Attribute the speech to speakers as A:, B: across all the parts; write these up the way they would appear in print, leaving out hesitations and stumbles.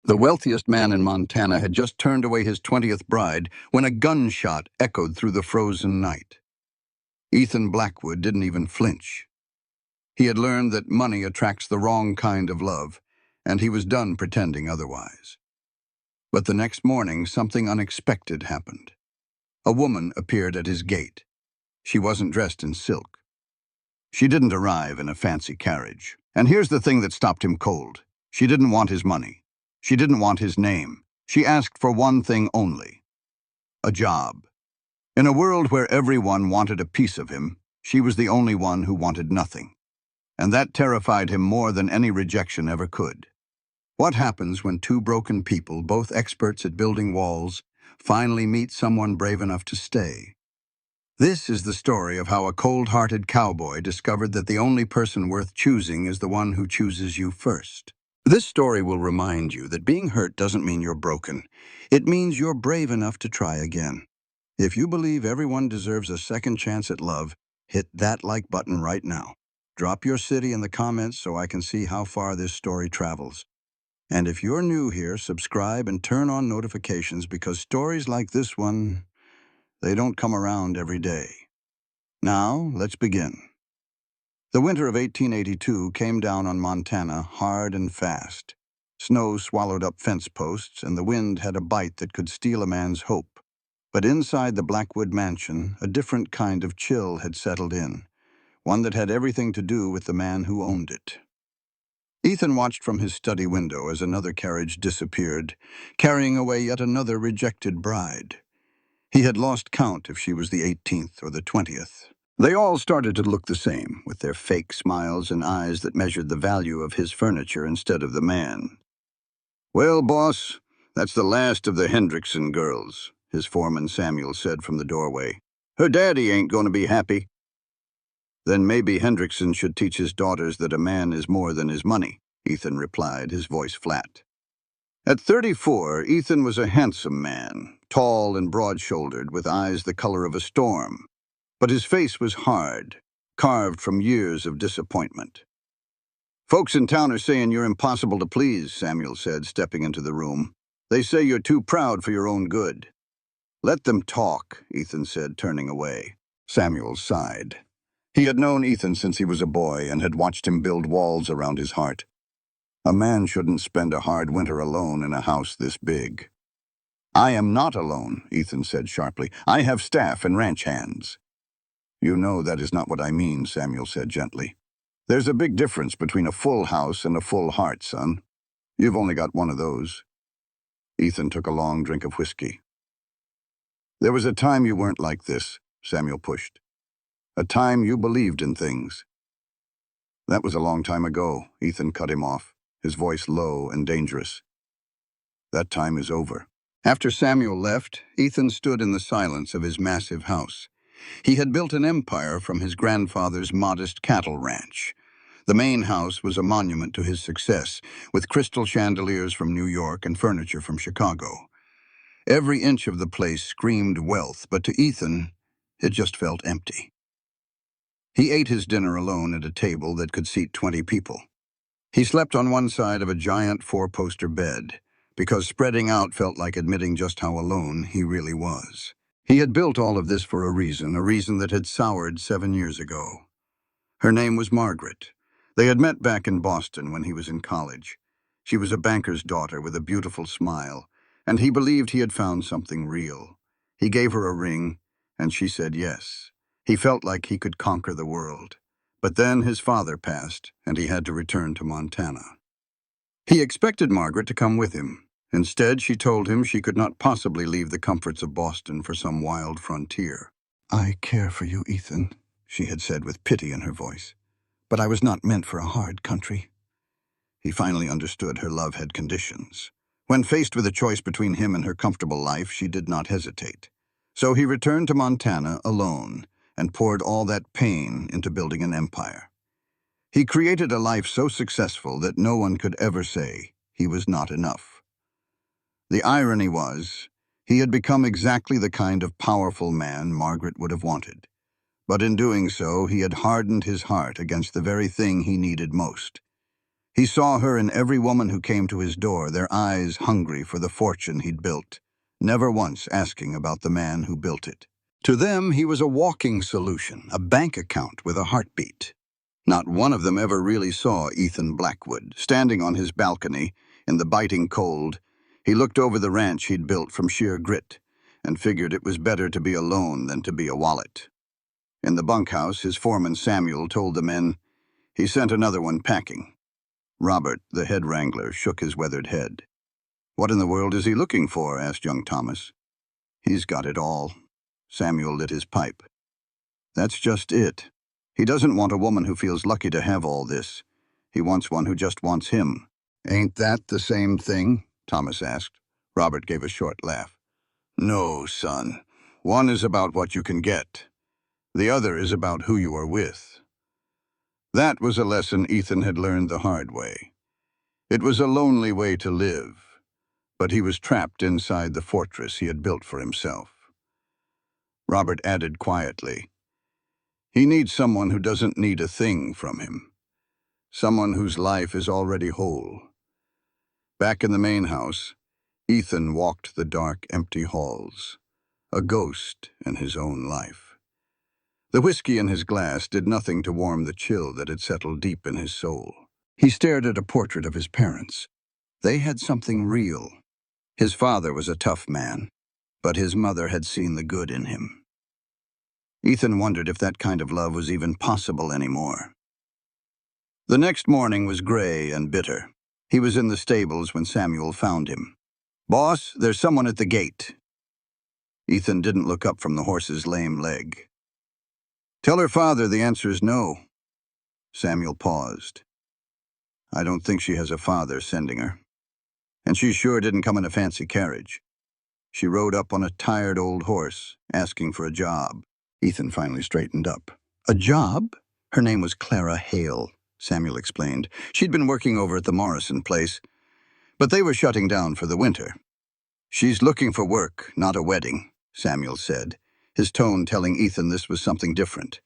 A: The wealthiest man in Montana had just turned away his 20th bride when a gunshot echoed through the frozen night. Ethan Blackwood didn't even flinch. He had learned that money attracts the wrong kind of love, and he was done pretending otherwise. But the next morning, something unexpected happened. A woman appeared at his gate. She wasn't dressed in silk. She didn't arrive in a fancy carriage. And here's the thing that stopped him cold. She didn't want his money. She didn't want his name. She asked for one thing only: a job. In a world where everyone wanted a piece of him, she was the only one who wanted nothing. And that terrified him more than any rejection ever could. What happens when two broken people, both experts at building walls, finally meet someone brave enough to stay? This is the story of how a cold-hearted cowboy discovered that the only person worth choosing is the one who chooses you first. This story will remind you that being hurt doesn't mean you're broken. It means you're brave enough to try again. If you believe everyone deserves a second chance at love, hit that like button right now. Drop your city in the comments so I can see how far this story travels. And if you're new here, subscribe and turn on notifications, because stories like this one, they don't come around every day. Now, let's begin. The winter of 1882 came down on Montana hard and fast. Snow swallowed up fence posts, and the wind had a bite that could steal a man's hope. But inside the Blackwood mansion, a different kind of chill had settled in, one that had everything to do with the man who owned it. Ethan watched from his study window as another carriage disappeared, carrying away yet another rejected bride. He had lost count if she was the 18th or the 20th. They all started to look the same, with their fake smiles and eyes that measured the value of his furniture instead of the man. "Well, boss, that's the last of the Hendrickson girls," his foreman Samuel said from the doorway. "Her daddy ain't going to be happy." "Then maybe Hendrickson should teach his daughters that a man is more than his money," Ethan replied, his voice flat. At 34, Ethan was a handsome man, tall and broad-shouldered, with eyes the color of a storm. But his face was hard, carved from years of disappointment. "Folks in town are saying you're impossible to please," Samuel said, stepping into the room. "They say you're too proud for your own good." "Let them talk," Ethan said, turning away. Samuel sighed. He had known Ethan since he was a boy and had watched him build walls around his heart. A man shouldn't spend a hard winter alone in a house this big. "I am not alone," Ethan said sharply. "I have staff and ranch hands." "You know that is not what I mean," Samuel said gently. "There's a big difference between a full house and a full heart, son. You've only got one of those." Ethan took a long drink of whiskey. "There was a time you weren't like this," Samuel pushed. "A time you believed in things." "That was a long time ago," Ethan cut him off, his voice low and dangerous. "That time is over." After Samuel left, Ethan stood in the silence of his massive house. He had built an empire from his grandfather's modest cattle ranch. The main house was a monument to his success, with crystal chandeliers from New York and furniture from Chicago. Every inch of the place screamed wealth, but to Ethan, it just felt empty. He ate his dinner alone at a table that could seat 20 people. He slept on one side of a giant four-poster bed, because spreading out felt like admitting just how alone he really was. He had built all of this for a reason that had soured 7 years ago. Her name was Margaret. They had met back in Boston when he was in college. She was a banker's daughter with a beautiful smile, and he believed he had found something real. He gave her a ring, and she said yes. He felt like he could conquer the world. But then his father passed, and he had to return to Montana. He expected Margaret to come with him. Instead, she told him she could not possibly leave the comforts of Boston for some wild frontier. "I care for you, Ethan," she had said with pity in her voice. "But I was not meant for a hard country." He finally understood her love had conditions. When faced with a choice between him and her comfortable life, she did not hesitate. So he returned to Montana alone and poured all that pain into building an empire. He created a life so successful that no one could ever say he was not enough. The irony was, he had become exactly the kind of powerful man Margaret would have wanted. But in doing so, he had hardened his heart against the very thing he needed most. He saw her in every woman who came to his door, their eyes hungry for the fortune he'd built, never once asking about the man who built it. To them, he was a walking solution, a bank account with a heartbeat. Not one of them ever really saw Ethan Blackwood. Standing on his balcony, in the biting cold, he looked over the ranch he'd built from sheer grit, and figured it was better to be alone than to be a wallet. In the bunkhouse, his foreman Samuel told the men, "He sent another one packing." Robert, the head wrangler, shook his weathered head. "What in the world is he looking for?" asked young Thomas. "He's got it all." Samuel lit his pipe. "That's just it. He doesn't want a woman who feels lucky to have all this. He wants one who just wants him." "Ain't that the same thing?" Thomas asked. Robert gave a short laugh. "No, son. One is about what you can get. The other is about who you are with." That was a lesson Ethan had learned the hard way. It was a lonely way to live, but he was trapped inside the fortress he had built for himself. Robert added quietly, "He needs someone who doesn't need a thing from him. Someone whose life is already whole." Back in the main house, Ethan walked the dark, empty halls, a ghost in his own life. The whiskey in his glass did nothing to warm the chill that had settled deep in his soul. He stared at a portrait of his parents. They had something real. His father was a tough man, but his mother had seen the good in him. Ethan wondered if that kind of love was even possible anymore. The next morning was gray and bitter. He was in the stables when Samuel found him. "Boss, there's someone at the gate." Ethan didn't look up from the horse's lame leg. "Tell her father the answer is no." Samuel paused. "I don't think she has a father sending her. And she sure didn't come in a fancy carriage. She rode up on a tired old horse, asking for a job." Ethan finally straightened up. "A job?" "Her name was Clara Hale," Samuel explained. "She'd been working over at the Morrison place, but they were shutting down for the winter." "She's looking for work, not a wedding," Samuel said, his tone telling Ethan this was something different.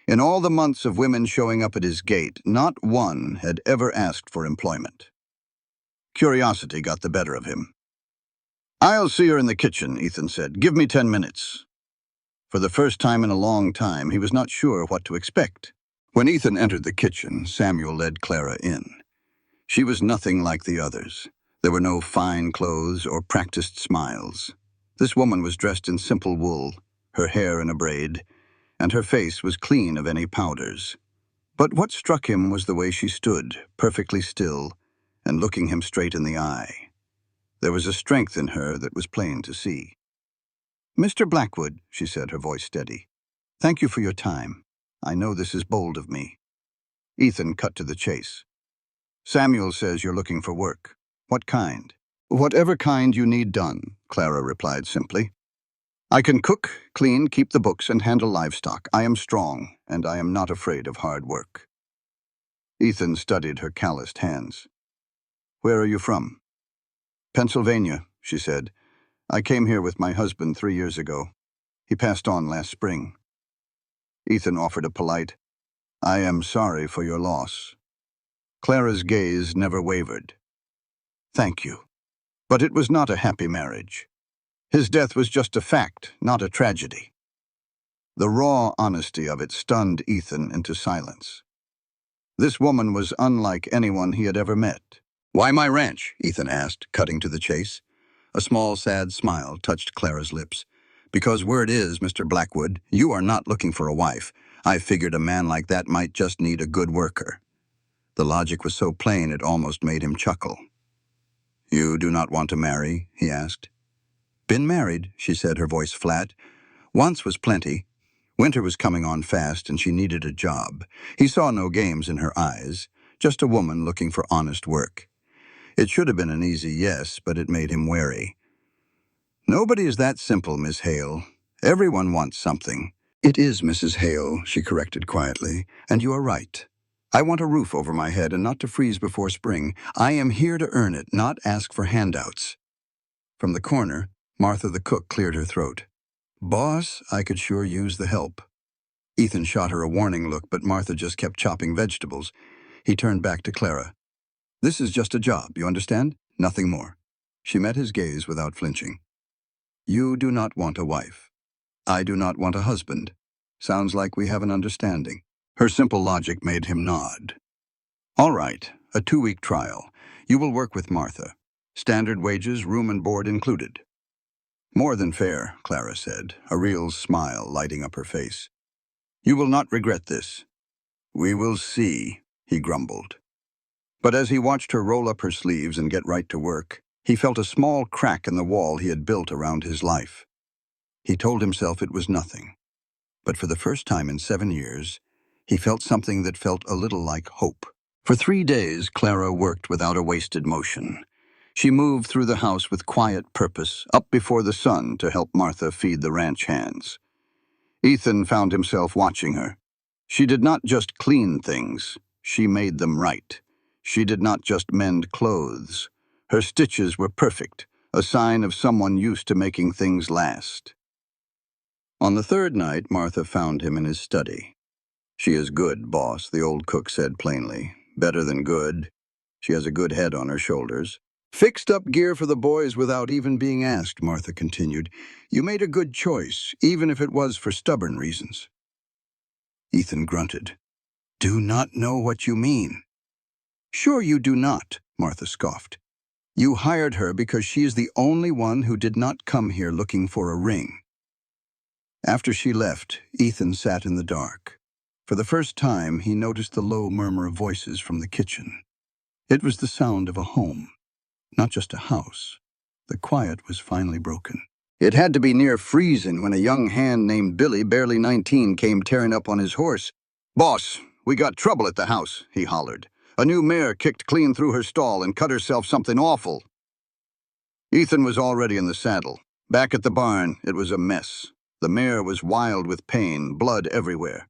A: In all the months of women showing up at his gate, not one had ever asked for employment. Curiosity got the better of him. "I'll see her in the kitchen," Ethan said. "Give me 10 minutes." For the first time in a long time, he was not sure what to expect. When Ethan entered the kitchen, Samuel led Clara in. She was nothing like the others. There were no fine clothes or practiced smiles. This woman was dressed in simple wool, her hair in a braid, and her face was clean of any powders. But what struck him was the way she stood, perfectly still, and looking him straight in the eye. There was a strength in her that was plain to see. "Mr. Blackwood," she said, her voice steady, "thank you for your time. I know this is bold of me." Ethan cut to the chase. "Samuel says you're looking for work. What kind?" "Whatever kind you need done," Clara replied simply. "I can cook, clean, keep the books, and handle livestock. I am strong, and I am not afraid of hard work." Ethan studied her calloused hands. "Where are you from?" "Pennsylvania," she said. "I came here with my husband 3 years ago. He passed on last spring." Ethan offered a polite, "I am sorry for your loss." Clara's gaze never wavered. "Thank you." But it was not a happy marriage. His death was just a fact, not a tragedy. The raw honesty of it stunned Ethan into silence. This woman was unlike anyone he had ever met. "Why my ranch?" Ethan asked, cutting to the chase. A small, sad smile touched Clara's lips. "Because word is, Mr. Blackwood, you are not looking for a wife. I figured a man like that might just need a good worker." The logic was so plain it almost made him chuckle. "You do not want to marry?" he asked. "Been married," she said, her voice flat. "Once was plenty. Winter was coming on fast, and she needed a job." He saw no games in her eyes, just a woman looking for honest work. It should have been an easy yes, but it made him wary. "Nobody is that simple, Miss Hale. Everyone wants something." "It is Mrs. Hale," she corrected quietly, "and you are right. I want a roof over my head and not to freeze before spring. I am here to earn it, not ask for handouts." From the corner, Martha the cook cleared her throat. "Boss, I could sure use the help." Ethan shot her a warning look, but Martha just kept chopping vegetables. He turned back to Clara. This is just a job, you understand? Nothing more. She met his gaze without flinching. You do not want a wife. I do not want a husband. Sounds like we have an understanding. Her simple logic made him nod. All right, a 2-week trial. You will work with Martha. Standard wages, room and board included. More than fair, Clara said, a real smile lighting up her face. You will not regret this. We will see, he grumbled. But as he watched her roll up her sleeves and get right to work, he felt a small crack in the wall he had built around his life. He told himself it was nothing. But for the first time in 7 years, he felt something that felt a little like hope. For 3 days, Clara worked without a wasted motion. She moved through the house with quiet purpose, up before the sun to help Martha feed the ranch hands. Ethan found himself watching her. She did not just clean things, she made them right. She did not just mend clothes. Her stitches were perfect, a sign of someone used to making things last. On the 3rd night, Martha found him in his study. She is good, boss, the old cook said plainly. Better than good. She has a good head on her shoulders. Fixed up gear for the boys without even being asked, Martha continued. You made a good choice, even if it was for stubborn reasons. Ethan grunted. Do not know what you mean. Sure you do not, Martha scoffed. You hired her because she is the only one who did not come here looking for a ring. After she left, Ethan sat in the dark. For the first time, he noticed the low murmur of voices from the kitchen. It was the sound of a home, not just a house. The quiet was finally broken. It had to be near freezing when a young hand named Billy, barely 19, came tearing up on his horse. Boss, we got trouble at the house, he hollered. A new mare kicked clean through her stall and cut herself something awful. Ethan was already in the saddle. Back at the barn, it was a mess. The mare was wild with pain, blood everywhere.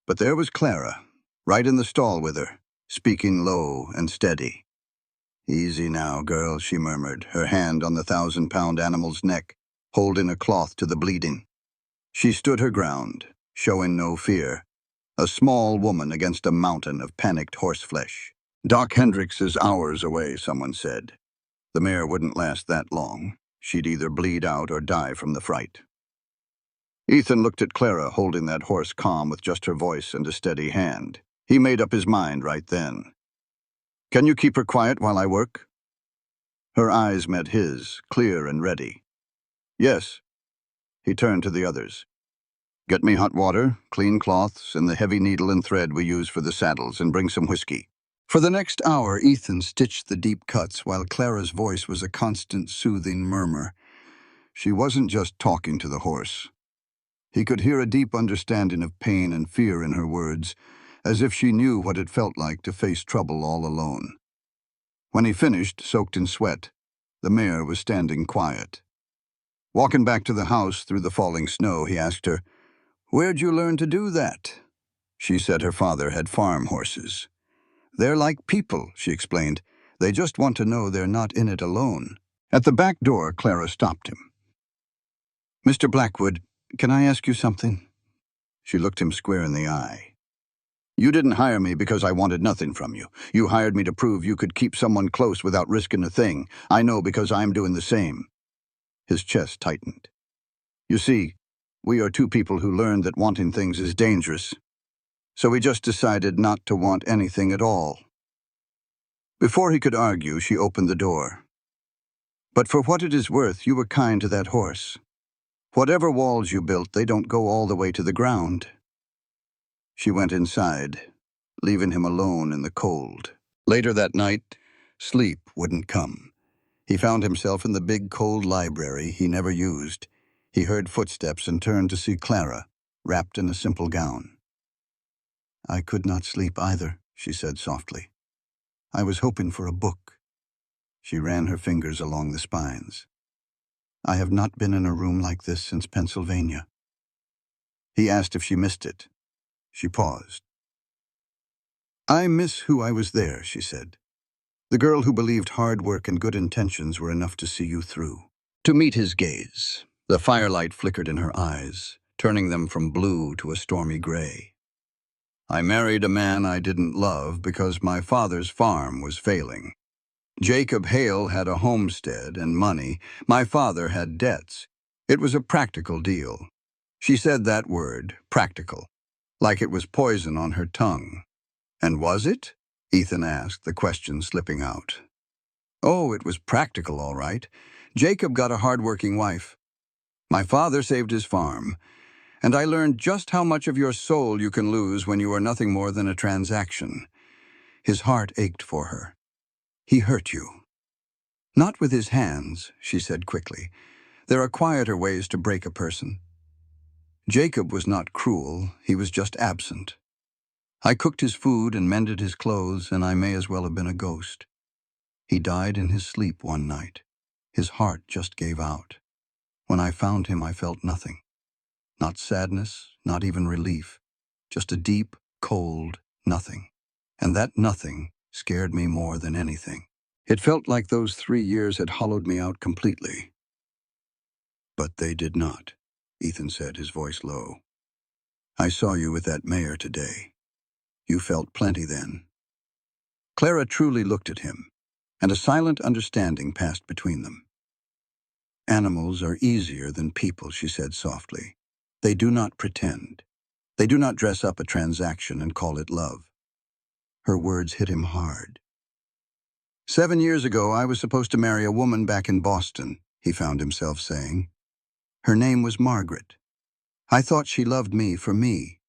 A: But there was Clara, right in the stall with her, speaking low and steady. Easy now, girl, she murmured, her hand on the 1,000-pound animal's neck, holding a cloth to the bleeding. She stood her ground, showing no fear, a small woman against a mountain of panicked horseflesh. Doc Hendricks is hours away, someone said. The mare wouldn't last that long. She'd either bleed out or die from the fright. Ethan looked at Clara holding that horse calm with just her voice and a steady hand. He made up his mind right then. Can you keep her quiet while I work? Her eyes met his, clear and ready. Yes. He turned to the others. Get me hot water, clean cloths, and the heavy needle and thread we use for the saddles, and bring some whiskey. For the next hour, Ethan stitched the deep cuts while Clara's voice was a constant soothing murmur. She wasn't just talking to the horse. He could hear a deep understanding of pain and fear in her words, as if she knew what it felt like to face trouble all alone. When he finished, soaked in sweat, the mare was standing quiet. Walking back to the house through the falling snow, he asked her, Where'd you learn to do that? She said her father had farm horses. They're like people, she explained. They just want to know they're not in it alone. At the back door, Clara stopped him. Mr. Blackwood, can I ask you something? She looked him square in the eye. You didn't hire me because I wanted nothing from you. You hired me to prove you could keep someone close without risking a thing. I know because I'm doing the same. His chest tightened. You see, we are 2 people who learned that wanting things is dangerous. So we just decided not to want anything at all. Before he could argue, she opened the door. But for what it is worth, you were kind to that horse. Whatever walls you built, they don't go all the way to the ground. She went inside, leaving him alone in the cold. Later that night, sleep wouldn't come. He found himself in the big cold library he never used. He heard footsteps and turned to see Clara, wrapped in a simple gown. I could not sleep either, she said softly. I was hoping for a book. She ran her fingers along the spines. I have not been in a room like this since Pennsylvania. He asked if she missed it. She paused. I miss who I was there, she said. The girl who believed hard work and good intentions were enough to see you through. To meet his gaze, the firelight flickered in her eyes, turning them from blue to a stormy gray. I married a man I didn't love because my father's farm was failing. Jacob Hale had a homestead and money. My father had debts. It was a practical deal. She said that word, practical, like it was poison on her tongue. And was it? Ethan asked, the question slipping out. Oh, it was practical, all right. Jacob got a hard-working wife. My father saved his farm, and I learned just how much of your soul you can lose when you are nothing more than a transaction. His heart ached for her. He hurt you. Not with his hands, she said quickly. There are quieter ways to break a person. Jacob was not cruel, he was just absent. I cooked his food and mended his clothes, and I may as well have been a ghost. He died in his sleep one night. His heart just gave out. When I found him, I felt nothing. Not sadness, not even relief. Just a deep, cold nothing. And that nothing scared me more than anything. It felt like those 3 years had hollowed me out completely. But they did not, Ethan said, his voice low. I saw you with that mayor today. You felt plenty then. Clara truly looked at him, and a silent understanding passed between them. Animals are easier than people, she said softly. They do not pretend. They do not dress up a transaction and call it love. Her words hit him hard. 7 years ago, I was supposed to marry a woman back in Boston, he found himself saying. Her name was Margaret. I thought she loved me for me.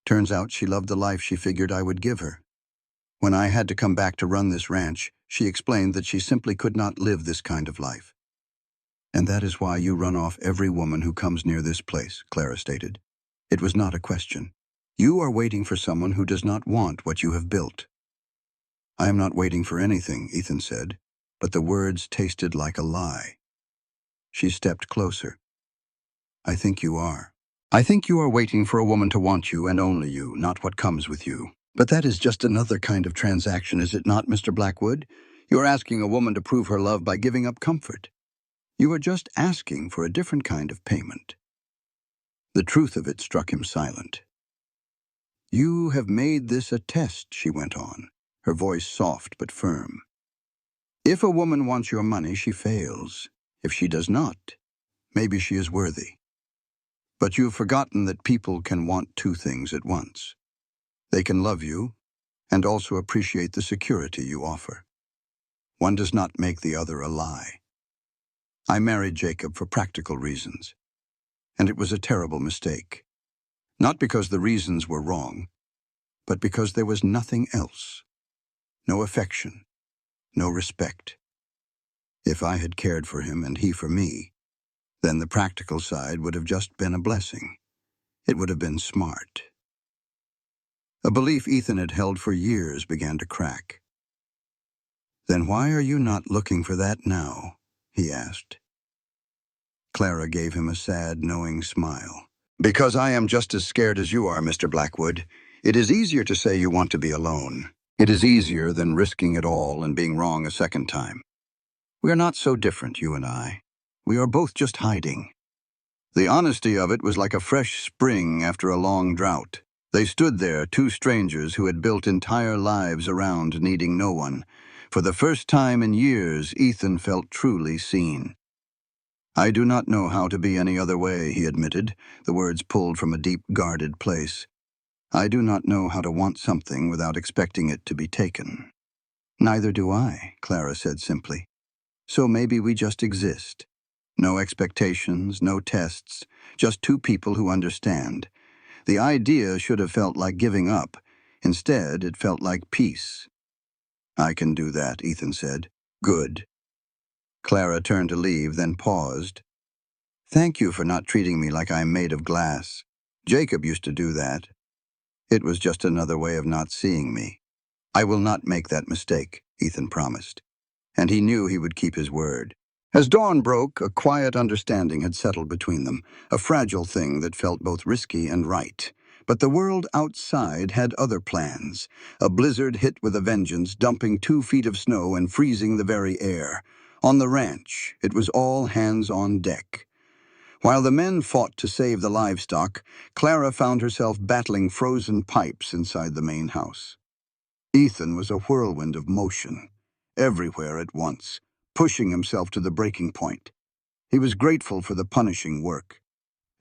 A: Turns out she loved the life she figured I would give her. When I had to come back to run this ranch, she explained that she simply could not live this kind of life. And that is why you run off every woman who comes near this place, Clara stated. It was not a question. You are waiting for someone who does not want what you have built. I am not waiting for anything, Ethan said, but the words tasted like a lie. She stepped closer. I think you are. I think you are waiting for a woman to want you and only you, not what comes with you. But that is just another kind of transaction, is it not, Mr. Blackwood? You are asking a woman to prove her love by giving up comfort. You are just asking for a different kind of payment. The truth of it struck him silent. You have made this a test, she went on, her voice soft but firm. If a woman wants your money, she fails. If she does not, maybe she is worthy. But you have forgotten that people can want two things at once. They can love you and also appreciate the security you offer. One does not make the other a lie. I married Jacob for practical reasons, and it was a terrible mistake. Not because the reasons were wrong, but because there was nothing else. No affection, no respect. If I had cared for him and he for me, then the practical side would have just been a blessing. It would have been smart. A belief Ethan had held for years began to crack. Then why are you not looking for that now? He asked. Clara gave him a sad, knowing smile. Because I am just as scared as you are, Mr. Blackwood. It is easier to say you want to be alone. It is easier than risking it all and being wrong a second time. We are not so different, you and I. We are both just hiding. The honesty of it was like a fresh spring after a long drought. They stood there, two strangers who had built entire lives around needing no one. For the first time in years, Ethan felt truly seen. I do not know how to be any other way, he admitted, the words pulled from a deep, guarded place. I do not know how to want something without expecting it to be taken. Neither do I, Clara said simply. So maybe we just exist. No expectations, no tests, just two people who understand. The idea should have felt like giving up. Instead, it felt like peace. I can do that, Ethan said. Good. Clara turned to leave, then paused. Thank you for not treating me like I'm made of glass. Jacob used to do that. It was just another way of not seeing me. I will not make that mistake, Ethan promised. And he knew he would keep his word. As dawn broke, a quiet understanding had settled between them, a fragile thing that felt both risky and right. But the world outside had other plans. A blizzard hit with a vengeance, dumping 2 feet of snow and freezing the very air. On the ranch, it was all hands on deck. While the men fought to save the livestock, Clara found herself battling frozen pipes inside the main house. Ethan was a whirlwind of motion, everywhere at once, pushing himself to the breaking point. He was grateful for the punishing work.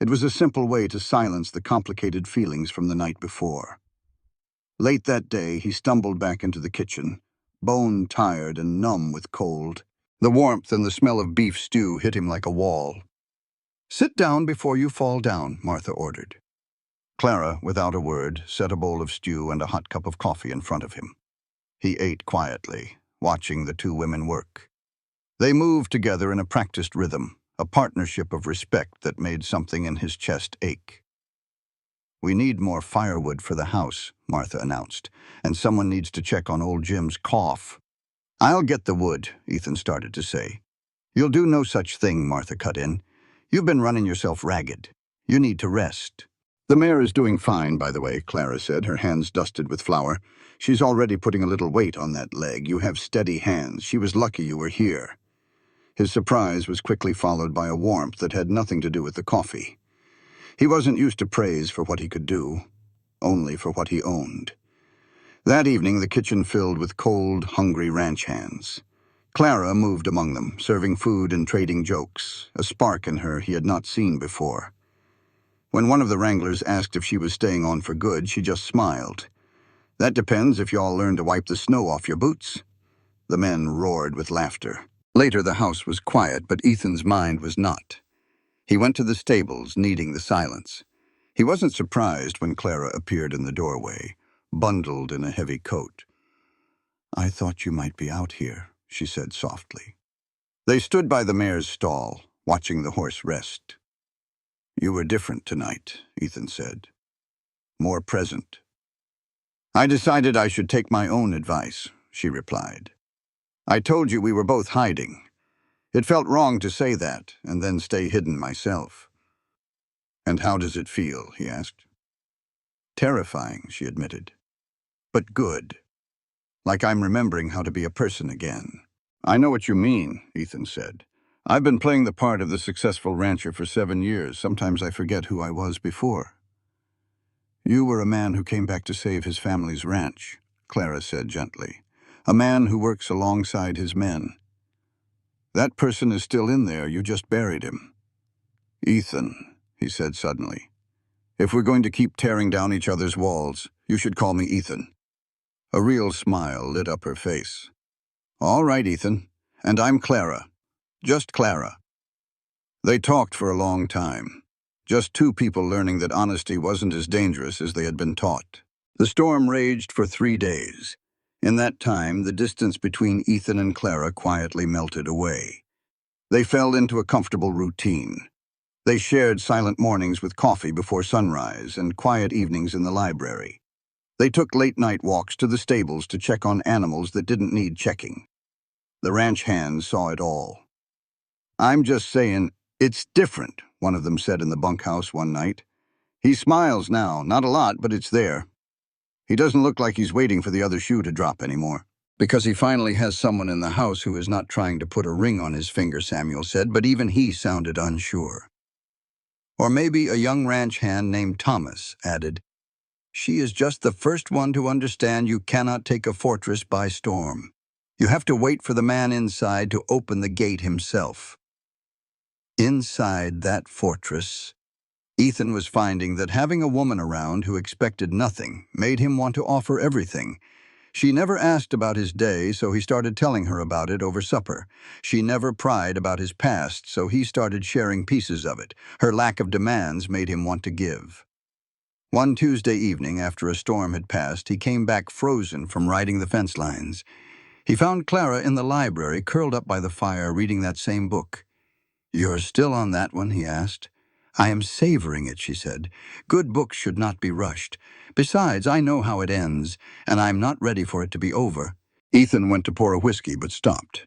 A: It was a simple way to silence the complicated feelings from the night before. Late that day, he stumbled back into the kitchen, bone-tired and numb with cold. The warmth and the smell of beef stew hit him like a wall. "Sit down before you fall down," Martha ordered. Clara, without a word, set a bowl of stew and a hot cup of coffee in front of him. He ate quietly, watching the two women work. They moved together in a practiced rhythm, a partnership of respect that made something in his chest ache. "We need more firewood for the house," Martha announced, "and someone needs to check on old Jim's cough." "I'll get the wood," Ethan started to say. "You'll do no such thing," Martha cut in. "You've been running yourself ragged. You need to rest." "The mare is doing fine, by the way," Clara said, her hands dusted with flour. "She's already putting a little weight on that leg. You have steady hands. She was lucky you were here." His surprise was quickly followed by a warmth that had nothing to do with the coffee. He wasn't used to praise for what he could do, only for what he owned. That evening, the kitchen filled with cold, hungry ranch hands. Clara moved among them, serving food and trading jokes, a spark in her he had not seen before. When one of the wranglers asked if she was staying on for good, she just smiled. "That depends if y'all learn to wipe the snow off your boots." The men roared with laughter. Later, the house was quiet, but Ethan's mind was not. He went to the stables, needing the silence. He wasn't surprised when Clara appeared in the doorway, bundled in a heavy coat. "I thought you might be out here," she said softly. They stood by the mare's stall, watching the horse rest. "You were different tonight," Ethan said. "More present." "I decided I should take my own advice," she replied. "I told you we were both hiding. It felt wrong to say that, and then stay hidden myself." "And how does it feel?" he asked. "Terrifying," she admitted. "But good. Like I'm remembering how to be a person again." "I know what you mean," Ethan said. "I've been playing the part of the successful rancher for 7 years. Sometimes I forget who I was before." "You were a man who came back to save his family's ranch," Clara said gently. "A man who works alongside his men. That person is still in there. You just buried him." "Ethan," he said suddenly, "if we're going to keep tearing down each other's walls, you should call me Ethan." A real smile lit up her face. "All right, Ethan. And I'm Clara. Just Clara." They talked for a long time. Just two people learning that honesty wasn't as dangerous as they had been taught. The storm raged for 3 days. In that time, the distance between Ethan and Clara quietly melted away. They fell into a comfortable routine. They shared silent mornings with coffee before sunrise and quiet evenings in the library. They took late-night walks to the stables to check on animals that didn't need checking. The ranch hands saw it all. "I'm just saying, it's different," one of them said in the bunkhouse one night. "He smiles now, not a lot, but it's there. He doesn't look like he's waiting for the other shoe to drop anymore." "Because he finally has someone in the house who is not trying to put a ring on his finger," Samuel said, but even he sounded unsure. "Or maybe a young ranch hand named Thomas," added. "She is just the first one to understand you cannot take a fortress by storm. You have to wait for the man inside to open the gate himself." Inside that fortress, Ethan was finding that having a woman around who expected nothing made him want to offer everything. She never asked about his day, so he started telling her about it over supper. She never pried about his past, so he started sharing pieces of it. Her lack of demands made him want to give. One Tuesday evening, after a storm had passed, he came back frozen from riding the fence lines. He found Clara in the library, curled up by the fire, reading that same book. "You're still on that one?" he asked. "I am savoring it," she said. "Good books should not be rushed. Besides, I know how it ends, and I'm not ready for it to be over." Ethan went to pour a whiskey, but stopped.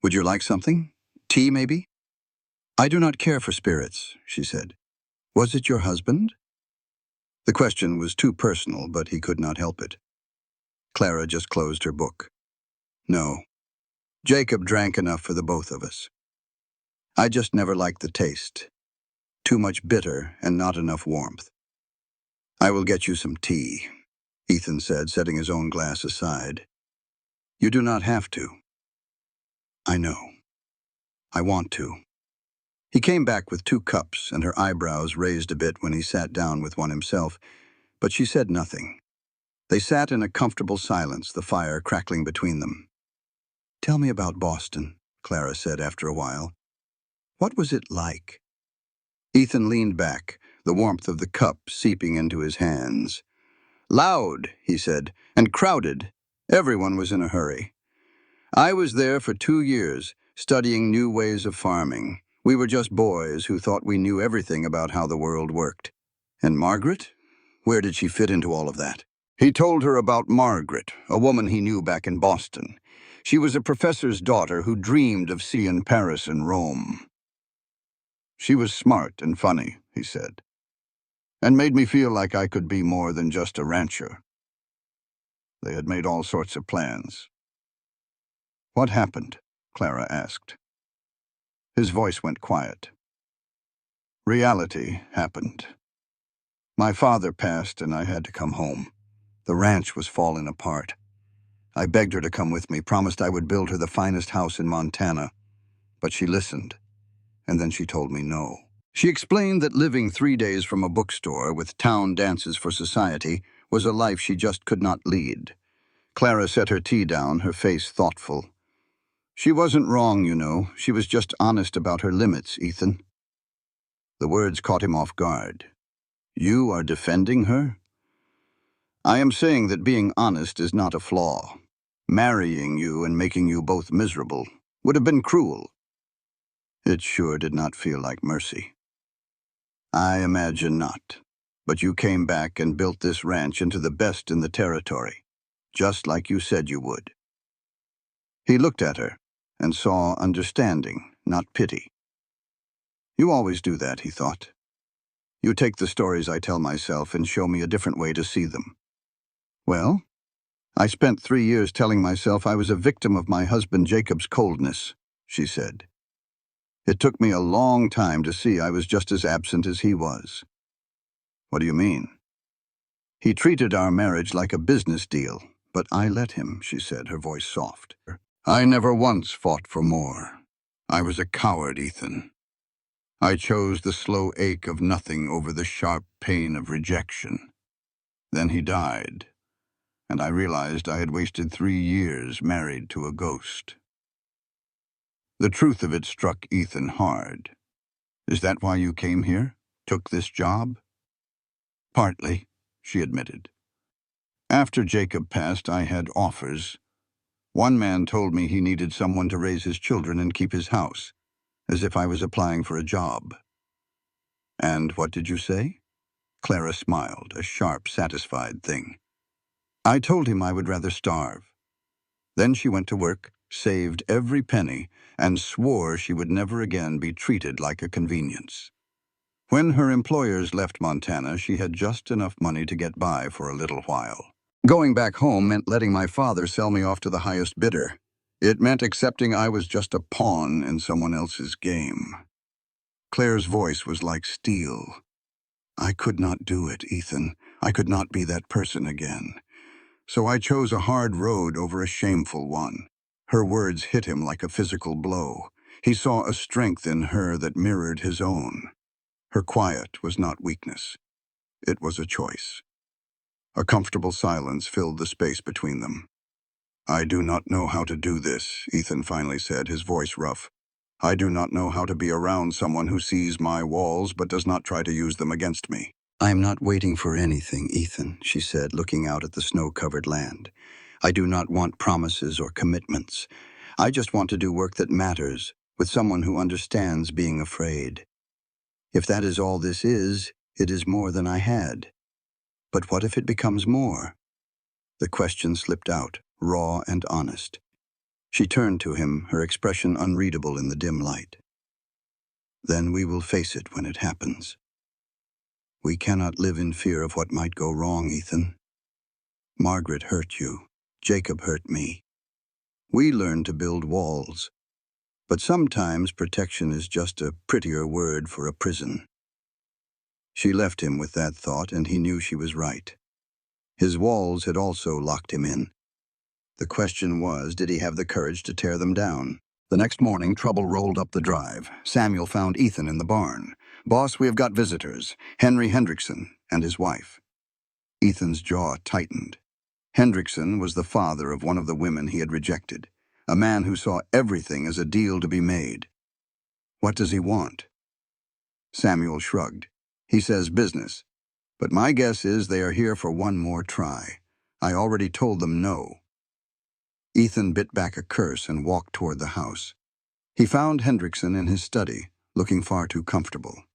A: "Would you like something? Tea, maybe?" "I do not care for spirits," she said. "Was it your husband?" The question was too personal, but he could not help it. Clara just closed her book. "No. Jacob drank enough for the both of us. I just never liked the taste. too much bitter and not enough warmth. "I will get you some tea," Ethan said, setting his own glass aside. "You do not have to." "I know. I want to." He came back with 2 cups, and her eyebrows raised a bit when he sat down with one himself, but she said nothing. They sat in a comfortable silence, the fire crackling between them. "Tell me about Boston," Clara said after a while. "What was it like?" Ethan leaned back, the warmth of the cup seeping into his hands. "Loud," he said, "and crowded. Everyone was in a hurry. I was there for 2 years, studying new ways of farming. We were just boys who thought we knew everything about how the world worked. And Margaret? Where did she fit into all of that?" He told her about Margaret, a woman he knew back in Boston. She was a professor's daughter who dreamed of seeing Paris and Rome. "She was smart and funny," he said, "and made me feel like I could be more than just a rancher." They had made all sorts of plans. "What happened?" Clara asked. His voice went quiet. "Reality happened. My father passed and I had to come home. The ranch was falling apart. I begged her to come with me, promised I would build her the finest house in Montana. But she listened, and then she told me no. She explained that living 3 days from a bookstore with town dances for society was a life she just could not lead. Clara set her tea down, her face thoughtful. "She wasn't wrong, you know. She was just honest about her limits, Ethan." The words caught him off guard. "You are defending her?" "I am saying that being honest is not a flaw. Marrying you and making you both miserable would have been cruel." It sure did not feel like mercy. "I imagine not. But you came back and built this ranch into the best in the territory, just like you said you would." He looked at her and saw understanding, not pity. "You always do that," he thought. "You take the stories I tell myself and show me a different way to see them." "Well, I spent 3 years telling myself I was a victim of my husband Jacob's coldness," she said. "It took me a long time to see I was just as absent as he was." "What do you mean?" "He treated our marriage like a business deal, but I let him," she said, her voice soft. "I never once fought for more. I was a coward, Ethan. I chose the slow ache of nothing over the sharp pain of rejection. Then he died, and I realized I had wasted 3 years married to a ghost." The truth of it struck Ethan hard. "Is that why you came here? Took this job?" "Partly," she admitted. "After Jacob passed, I had offers. One man told me he needed someone to raise his children and keep his house, as if I was applying for a job." "And what did you say?" Clara smiled, a sharp, satisfied thing. "I told him I would rather starve." Then she went to work, saved every penny, and swore she would never again be treated like a convenience. When her employers left Montana, she had just enough money to get by for a little while. Going back home meant letting my father sell me off to the highest bidder. It meant accepting I was just a pawn in someone else's game. Claire's voice was like steel. "I could not do it, Ethan. I could not be that person again. So I chose a hard road over a shameful one." Her words hit him like a physical blow. He saw a strength in her that mirrored his own. Her quiet was not weakness. It was a choice. A comfortable silence filled the space between them. "I do not know how to do this," Ethan finally said, his voice rough. "I do not know how to be around someone who sees my walls but does not try to use them against me." "I am not waiting for anything, Ethan," she said, looking out at the snow-covered land. "I do not want promises or commitments. I just want to do work that matters, with someone who understands being afraid. If that is all this is, it is more than I had. But what if it becomes more?" The question slipped out, raw and honest. She turned to him, her expression unreadable in the dim light. "Then we will face it when it happens. We cannot live in fear of what might go wrong, Ethan. Margaret hurt you. Jacob hurt me. We learned to build walls. But sometimes protection is just a prettier word for a prison. She left him with that thought, and he knew she was right. His walls had also locked him in. The question was, did he have the courage to tear them down? The next morning, trouble rolled up the drive. Samuel found Ethan in the barn. "Boss, we have got visitors. Henry Hendrickson and his wife." Ethan's jaw tightened. Hendrickson was the father of one of the women he had rejected, a man who saw everything as a deal to be made. "What does he want?" Samuel shrugged. "He says business. But my guess is they are here for one more try. I already told them no." Ethan bit back a curse and walked toward the house. He found Hendrickson in his study, looking far too comfortable.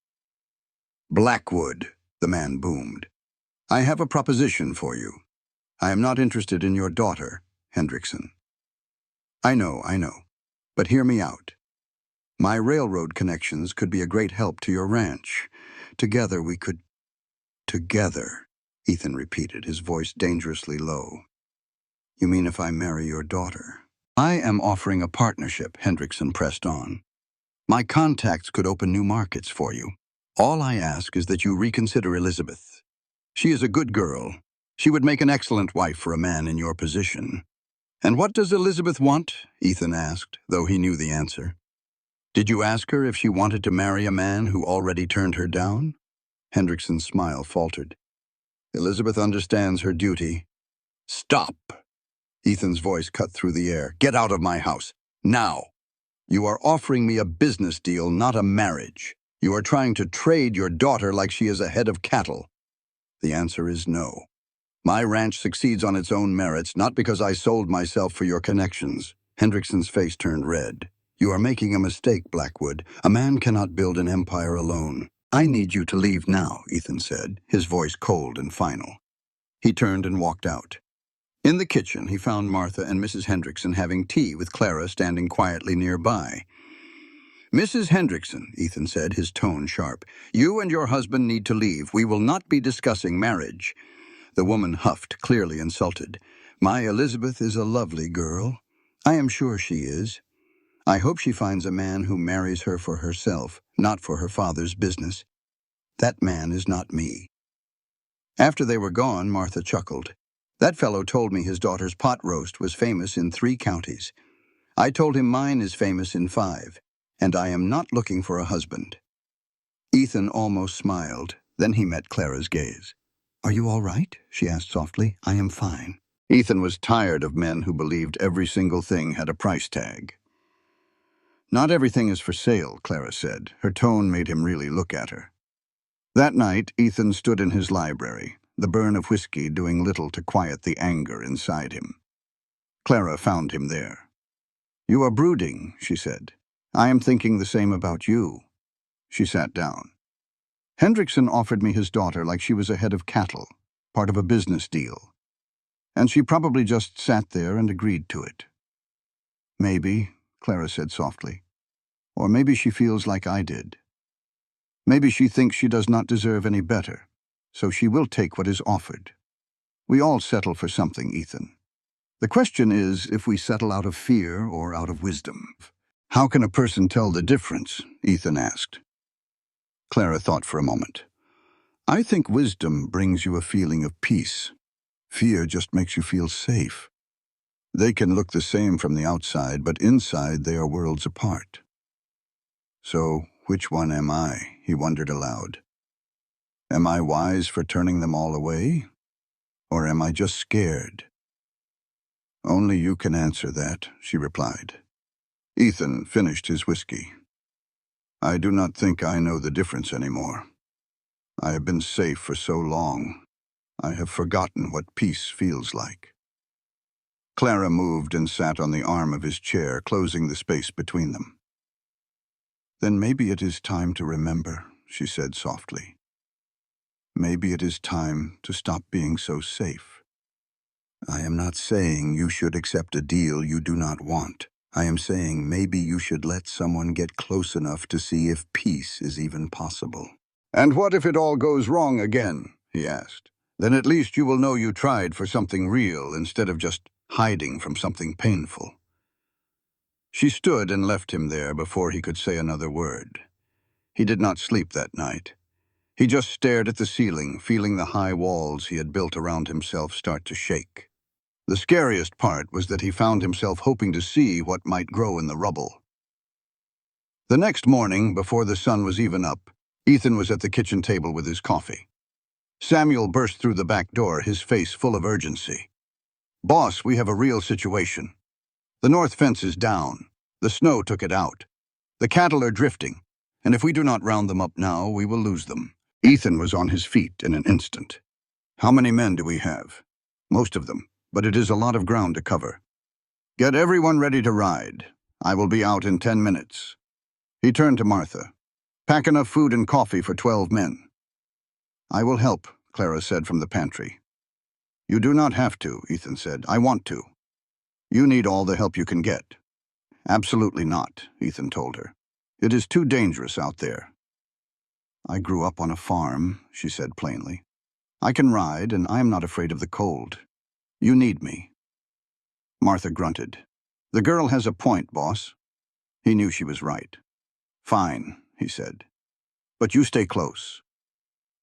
A: "Blackwood," the man boomed. "I have a proposition for you. I am not interested in your daughter, Hendrickson." I know. But hear me out. My railroad connections could be a great help to your ranch. Together we could—" "Together," Ethan repeated, his voice dangerously low. "You mean if I marry your daughter?" "I am offering a partnership," Hendrickson pressed on. "My contacts could open new markets for you. All I ask is that you reconsider Elizabeth. She is a good girl. She would make an excellent wife for a man in your position." "And what does Elizabeth want?" Ethan asked, though he knew the answer. "Did you ask her if she wanted to marry a man who already turned her down?" Hendrickson's smile faltered. "Elizabeth understands her duty." "Stop!" Ethan's voice cut through the air. "Get out of my house. Now! You are offering me a business deal, not a marriage. You are trying to trade your daughter like she is a head of cattle." "The answer is no. My ranch succeeds on its own merits, not because I sold myself for your connections." Hendrickson's face turned red. "You are making a mistake, Blackwood. A man cannot build an empire alone." "I need you to leave now," Ethan said, his voice cold and final. He turned and walked out. In the kitchen, he found Martha and Mrs. Hendrickson having tea with Clara standing quietly nearby. "Mrs. Hendrickson," Ethan said, his tone sharp, "you and your husband need to leave. We will not be discussing marriage." The woman huffed, clearly insulted. "My Elizabeth is a lovely girl. I am sure she is. I hope she finds a man who marries her for herself, not for her father's business. That man is not me." After they were gone, Martha chuckled. "That fellow told me his daughter's pot roast was famous in 3 counties. I told him mine is famous in 5, and I am not looking for a husband." Ethan almost smiled. Then he met Clara's gaze. "Are you all right?" she asked softly. "I am fine." Ethan was tired of men who believed every single thing had a price tag. "Not everything is for sale," Clara said. Her tone made him really look at her. That night, Ethan stood in his library, the burn of whiskey doing little to quiet the anger inside him. Clara found him there. "You are brooding," she said. "I am thinking the same about you." She sat down. "Hendrickson offered me his daughter like she was a head of cattle, part of a business deal. And she probably just sat there and agreed to it." "Maybe," Clara said softly. "Or maybe she feels like I did. Maybe she thinks she does not deserve any better, so she will take what is offered. We all settle for something, Ethan. The question is if we settle out of fear or out of wisdom." "How can a person tell the difference?" Ethan asked. Clara thought for a moment. "I think wisdom brings you a feeling of peace. Fear just makes you feel safe. They can look the same from the outside, but inside they are worlds apart." "So, which one am I?" he wondered aloud. "Am I wise for turning them all away? Or am I just scared?" "Only you can answer that," she replied. Ethan finished his whiskey. "I do not think I know the difference anymore. I have been safe for so long. I have forgotten what peace feels like." Clara moved and sat on the arm of his chair, closing the space between them. "Then maybe it is time to remember," she said softly. "Maybe it is time to stop being so safe. I am not saying you should accept a deal you do not want. I am saying maybe you should let someone get close enough to see if peace is even possible." "And what if it all goes wrong again?" he asked. "Then at least you will know you tried for something real instead of just hiding from something painful." She stood and left him there before he could say another word. He did not sleep that night. He just stared at the ceiling, feeling the high walls he had built around himself start to shake. The scariest part was that he found himself hoping to see what might grow in the rubble. The next morning, before the sun was even up, Ethan was at the kitchen table with his coffee. Samuel burst through the back door, his face full of urgency. "Boss, we have a real situation. The north fence is down. The snow took it out. The cattle are drifting, and if we do not round them up now, we will lose them." Ethan was on his feet in an instant. "How many men do we have?" "Most of them, but it is a lot of ground to cover." "Get everyone ready to ride. I will be out in 10 minutes. He turned to Martha. "Pack enough food and coffee for 12 men. "I will help," Clara said from the pantry. "You do not have to," Ethan said. "I want to. You need all the help you can get." "Absolutely not," Ethan told her. "It is too dangerous out there." "I grew up on a farm," she said plainly. "I can ride, and I am not afraid of the cold. You need me." Martha grunted. "The girl has a point, boss." He knew she was right. "Fine," he said. "But you stay close."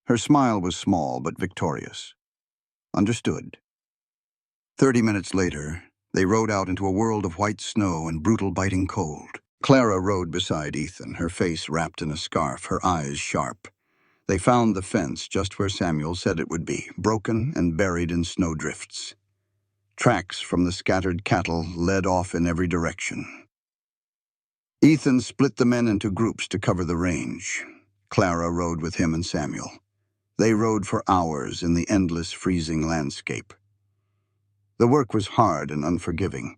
A: Her smile was small but victorious. "Understood." 30 minutes later, they rode out into a world of white snow and brutal biting cold. Clara rode beside Ethan, her face wrapped in a scarf, her eyes sharp. They found the fence just where Samuel said it would be, broken and buried in snowdrifts. Tracks from the scattered cattle led off in every direction. Ethan split the men into groups to cover the range. Clara rode with him and Samuel. They rode for hours in the endless freezing landscape. The work was hard and unforgiving.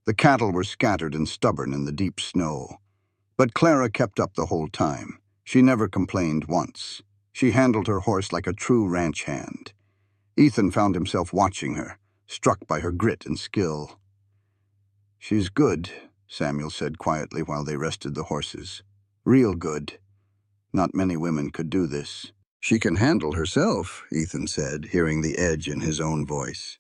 A: The cattle were scattered and stubborn in the deep snow. But Clara kept up the whole time. She never complained once. She handled her horse like a true ranch hand. Ethan found himself watching her, struck by her grit and skill. "She's good," Samuel said quietly while they rested the horses. "Real good. Not many women could do this." "She can handle herself," Ethan said, hearing the edge in his own voice.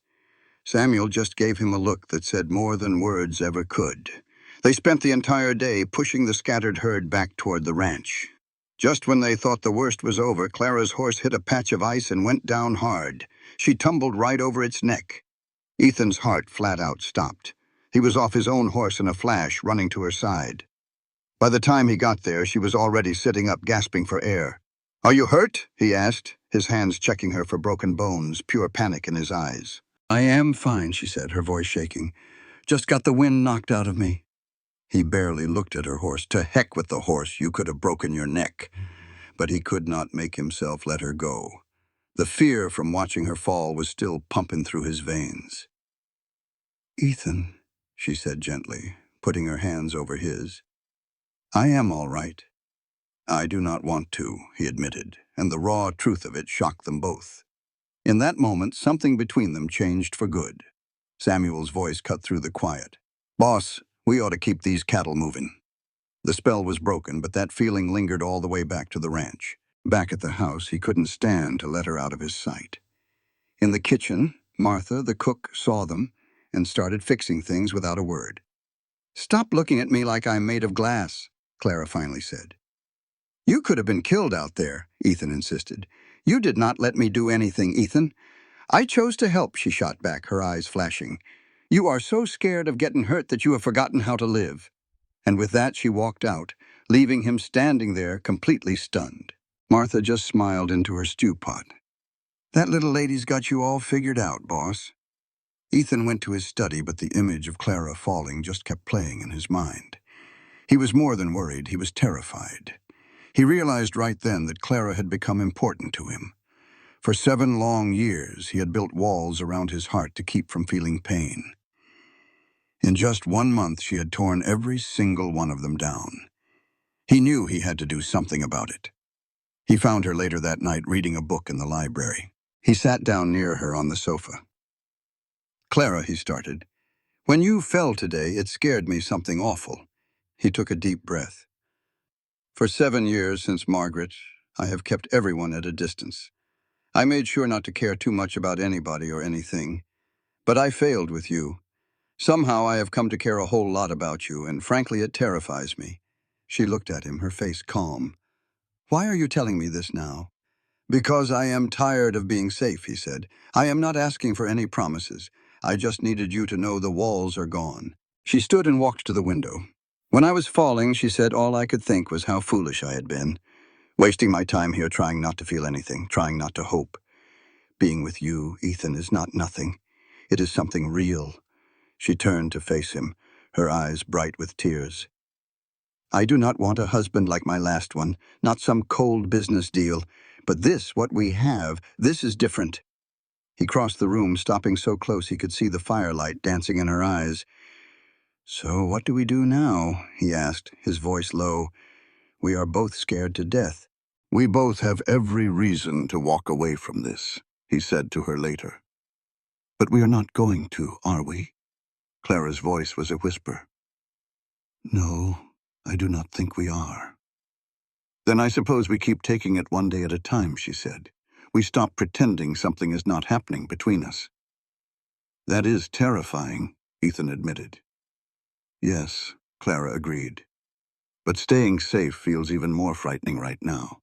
A: Samuel just gave him a look that said more than words ever could. They spent the entire day pushing the scattered herd back toward the ranch. Just when they thought the worst was over, Clara's horse hit a patch of ice and went down hard. She tumbled right over its neck. Ethan's heart flat out stopped. He was off his own horse in a flash, running to her side. By the time he got there, she was already sitting up, gasping for air. "Are you hurt?" he asked, his hands checking her for broken bones, pure panic in his eyes. "I am fine," she said, her voice shaking. "Just got the wind knocked out of me." He barely looked at her horse. "To heck with the horse, you could have broken your neck." But he could not make himself let her go. The fear from watching her fall was still pumping through his veins. "Ethan," she said gently, putting her hands over his. "I am all right." "I do not want to," he admitted, and the raw truth of it shocked them both. In that moment, something between them changed for good. Samuel's voice cut through the quiet. "Boss, we ought to keep these cattle moving." The spell was broken, but that feeling lingered all the way back to the ranch. Back at the house, he couldn't stand to let her out of his sight. In the kitchen, Martha, the cook, saw them and started fixing things without a word. "Stop looking at me like I'm made of glass," Clara finally said. "You could have been killed out there," Ethan insisted. "You did not let me do anything, Ethan." "I chose to help," she shot back, her eyes flashing. "You are so scared of getting hurt that you have forgotten how to live." And with that, she walked out, leaving him standing there, completely stunned. Martha just smiled into her stew pot. "That little lady's got you all figured out, boss." Ethan went to his study, but the image of Clara falling just kept playing in his mind. He was more than worried, he was terrified. He realized right then that Clara had become important to him. For 7 long years, he had built walls around his heart to keep from feeling pain. In just 1 month, she had torn every single one of them down. He knew he had to do something about it. He found her later that night reading a book in the library. He sat down near her on the sofa. "Clara," he started, "when you fell today, it scared me something awful." He took a deep breath. "For 7 years since Margaret, I have kept everyone at a distance. I made sure not to care too much about anybody or anything. But I failed with you. Somehow I have come to care a whole lot about you, and frankly it terrifies me." She looked at him, her face calm. "Why are you telling me this now?" Because I am tired of being safe, he said. I am not asking for any promises. I just needed you to know the walls are gone. She stood and walked to the window. When I was falling, she said, all I could think was how foolish I had been. Wasting my time here trying not to feel anything, trying not to hope. Being with you, Ethan, is not nothing. It is something real. She turned to face him, her eyes bright with tears. I do not want a husband like my last one, not some cold business deal. But this, what we have, this is different. He crossed the room, stopping so close he could see the firelight dancing in her eyes. So what do we do now? He asked, his voice low. We are both scared to death. We both have every reason to walk away from this, he said to her later. But we are not going to, are we? Clara's voice was a whisper. No, I do not think we are. Then I suppose we keep taking it one day at a time, she said. We stop pretending something is not happening between us. That is terrifying, Ethan admitted. Yes, Clara agreed. But staying safe feels even more frightening right now.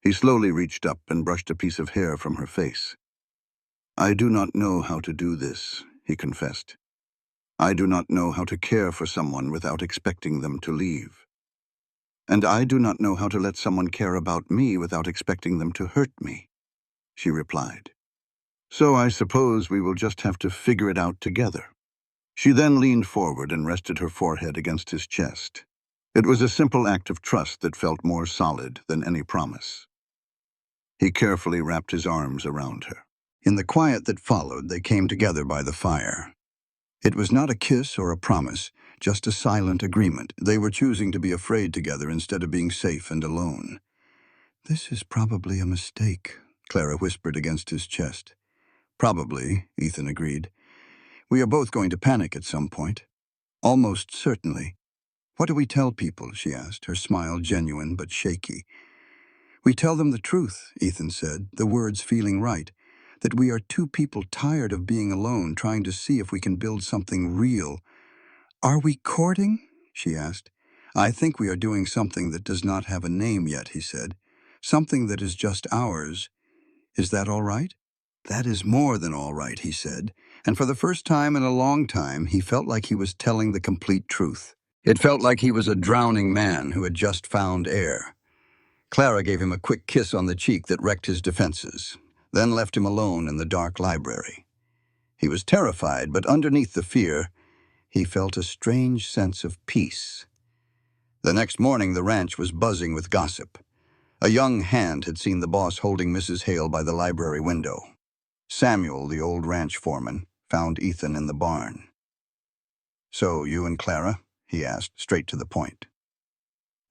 A: He slowly reached up and brushed a piece of hair from her face. I do not know how to do this, he confessed. I do not know how to care for someone without expecting them to leave. And I do not know how to let someone care about me without expecting them to hurt me, she replied. So I suppose we will just have to figure it out together. She then leaned forward and rested her forehead against his chest. It was a simple act of trust that felt more solid than any promise. He carefully wrapped his arms around her. In the quiet that followed, they came together by the fire. It was not a kiss or a promise, just a silent agreement. They were choosing to be afraid together instead of being safe and alone. This is probably a mistake, Clara whispered against his chest. Probably, Ethan agreed. We are both going to panic at some point. Almost certainly. What do we tell people, she asked, her smile genuine but shaky. We tell them the truth, Ethan said, the words feeling right, that we are two people tired of being alone, trying to see if we can build something real. Are we courting? She asked. I think we are doing something that does not have a name yet, he said. Something that is just ours. Is that all right? That is more than all right, he said, and for the first time in a long time, he felt like he was telling the complete truth. It felt like he was a drowning man who had just found air. Clara gave him a quick kiss on the cheek that wrecked his defenses, then left him alone in the dark library. He was terrified, but underneath the fear, he felt a strange sense of peace. The next morning, the ranch was buzzing with gossip. A young hand had seen the boss holding Mrs. Hale by the library window. Samuel, the old ranch foreman, found Ethan in the barn. So, you and Clara? He asked, straight to the point.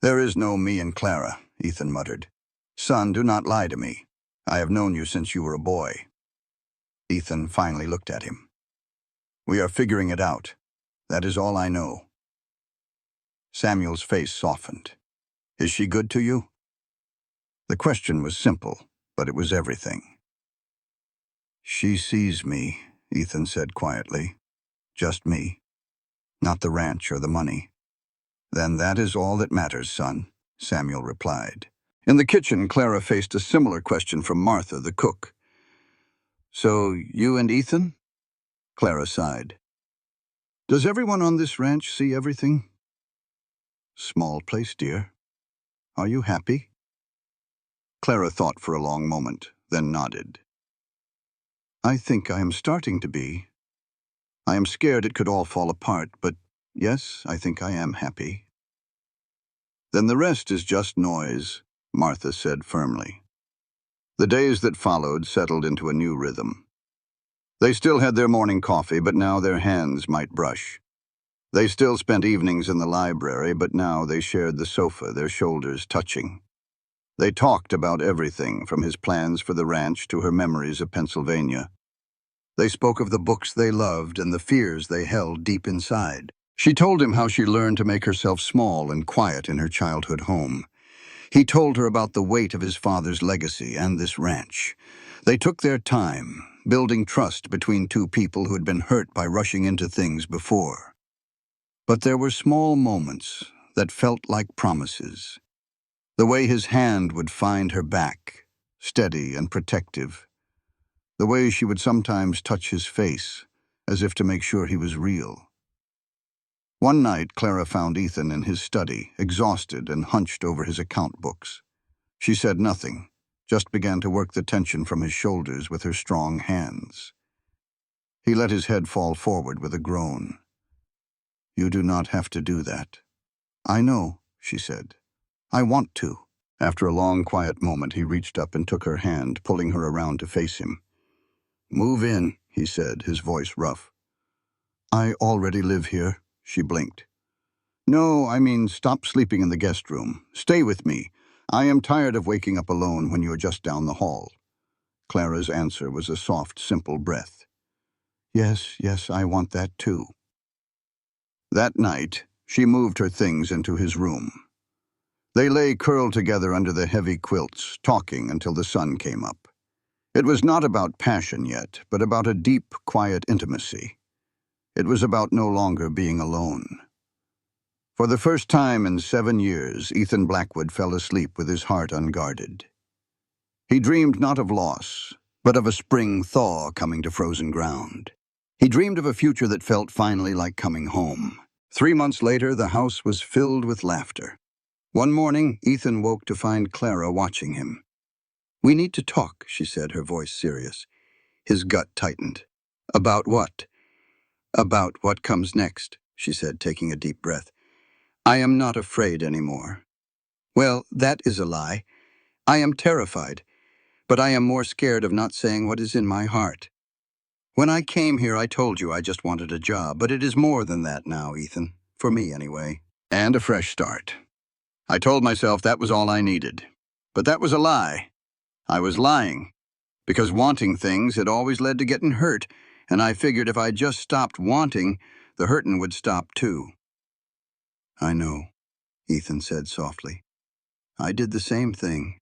A: There is no me and Clara, Ethan muttered. Son, do not lie to me. I have known you since you were a boy. Ethan finally looked at him. We are figuring it out. That is all I know. Samuel's face softened. Is she good to you? The question was simple, but it was everything. She sees me, Ethan said quietly. Just me. Not the ranch or the money. Then that is all that matters, son, Samuel replied. In the kitchen, Clara faced a similar question from Martha, the cook. So, you and Ethan? Clara sighed. Does everyone on this ranch see everything? Small place, dear. Are you happy? Clara thought for a long moment, then nodded. I think I am starting to be. I am scared it could all fall apart, but yes, I think I am happy. Then the rest is just noise, Martha said firmly. The days that followed settled into a new rhythm. They still had their morning coffee, but now their hands might brush. They still spent evenings in the library, but now they shared the sofa, their shoulders touching. They talked about everything, from his plans for the ranch to her memories of Pennsylvania. They spoke of the books they loved and the fears they held deep inside. She told him how she learned to make herself small and quiet in her childhood home. He told her about the weight of his father's legacy and this ranch. They took their time, building trust between two people who had been hurt by rushing into things before. But there were small moments that felt like promises. The way his hand would find her back, steady and protective, the way she would sometimes touch his face, as if to make sure he was real. One night, Clara found Ethan in his study, exhausted and hunched over his account books. She said nothing, just began to work the tension from his shoulders with her strong hands. He let his head fall forward with a groan. "You do not have to do that." "I know," she said. "I want to." After a long, quiet moment, he reached up and took her hand, pulling her around to face him. "Move in," he said, his voice rough. "I already live here," she blinked. "No, I mean stop sleeping in the guest room. Stay with me. I am tired of waking up alone when you are just down the hall." Clara's answer was a soft, simple breath. "Yes, yes, I want that too." That night, she moved her things into his room. They lay curled together under the heavy quilts, talking until the sun came up. It was not about passion yet, but about a deep, quiet intimacy. It was about no longer being alone. For the first time in 7 years, Ethan Blackwood fell asleep with his heart unguarded. He dreamed not of loss, but of a spring thaw coming to frozen ground. He dreamed of a future that felt finally like coming home. 3 months later, the house was filled with laughter. One morning, Ethan woke to find Clara watching him. "We need to talk," she said, her voice serious. His gut tightened. "About what?" "About what comes next," she said, taking a deep breath. "I am not afraid anymore." "Well, that is a lie. I am terrified, but I am more scared of not saying what is in my heart. When I came here, I told you I just wanted a job, but it is more than that now, Ethan. For me, anyway. And a fresh start. I told myself that was all I needed. But that was a lie. I was lying. Because wanting things had always led to getting hurt, and I figured if I just stopped wanting, the hurtin' would stop too." "I know," Ethan said softly. "I did the same thing.